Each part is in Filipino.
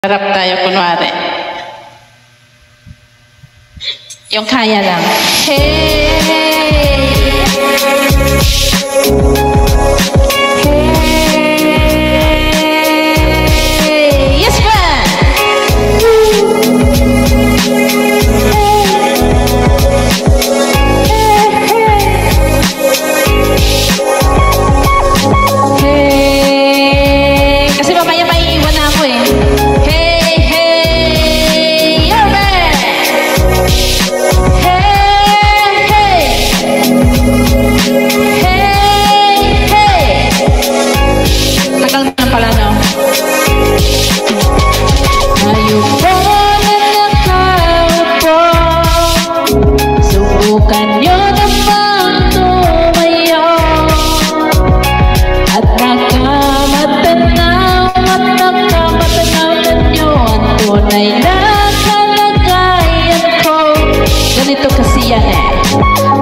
Harap tayo, kunwari. Yung kaya lang. Hey! Hey! Yes, ba? Hey! Kasi mamaya maiiwan na ako eh. Ganito kasi yan eh.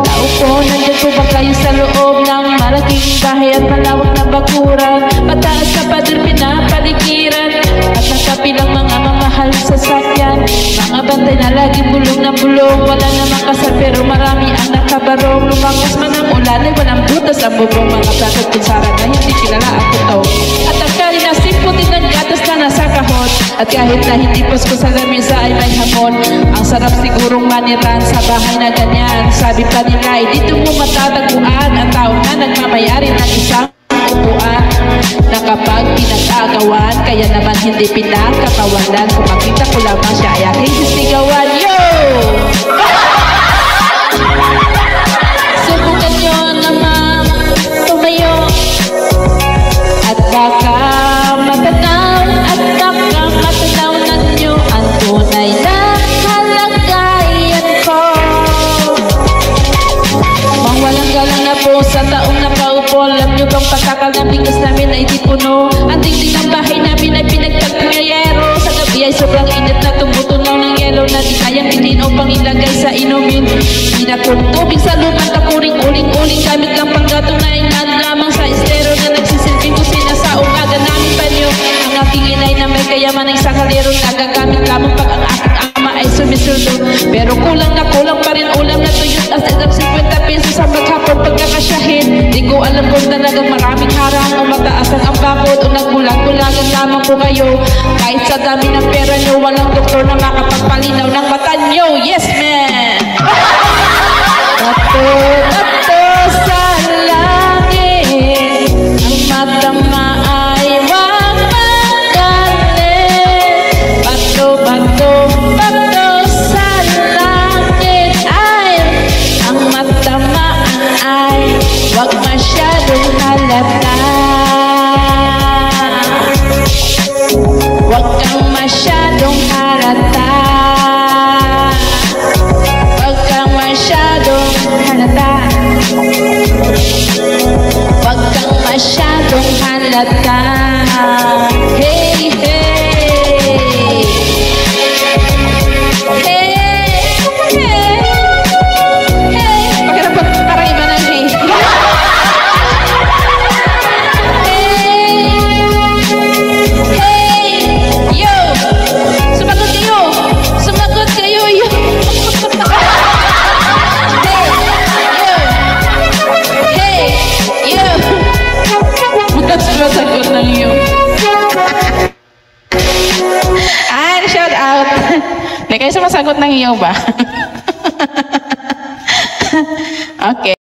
Tao po, nandiyan po ba kayo sa loob ng malaking bahay at malawak na bakuran? Mataas na pader pinapaligiran at nakapilang mga mamahal sa sakyan. Mga bantay na laging bulong na bulong, wala namang kasal pero marami ang nakabarong. Lumangos man ang ulan ay walang butas ang bubong, mga plato at kutsara na hindi kilala ang totoo. At ang kanin na simputin ng gatas na nasa kahon, at kahit na hindi pasko sa lamesa ay may hamon. Ang sarap sigurong maniran sa bahay na ganyan. Sabi pa nila ay dito mo matatagpuan ang tao na nagmamayari ng isang upuan na kapag pinag-agawan, kaya naman hindi pinagkakawalan. Kung makita ko lamang siya ay aking sisigawan. Yo! Subukan nyo naman tumayo at baka matanaw at baka matanaw na nyo ang tunay na kalagayan ko. Mang walang galang na po sa taong nakaupo, alam nyo bang patakal na bigas namin ay di puno? Ang dingding ng bahay namin ay pinagtagpuyayero. Sa gabi ay sobrang init na tumutunaw ng yelo na di kayang bitin o pang ilagay sa inumin. Di na kung tubig sa lumat na kuring-uling-uling, gamit lang pang gato na inan lamang sa estero na nagsisilbing kusina sa umaga namin banyo. Ang aking inay na may kayaman ay sa kalero, nagagamit lamang pag ang aking ama ay sumisuldo. Pero kulang na kulang pa rin ulam na tuyot at 50 pesos sa maghapon pagkakasyahin. Di ko alam kung talagang maraming harang o mataasan ang bakod o nagbulag-bulagan lamang po kayo. Kahit sa dami ng pera nyo, walang doktor na makapagpalinaw ng mata nyo. Yes, man! Tato sa langit, ang mata ay wag magalit. Bato sa langit ay ang mata ay wag masyadong halata. Wag kang masyadong halata. Wag kang masyadong halata. Wag kang masyadong halata. Hey, hey. Hey, hey. Hey. Pagkarapat, parang iba na hey. Masagot ng iyo. Shout out. Hindi kayo sumasagot ng iyo ba? Okay.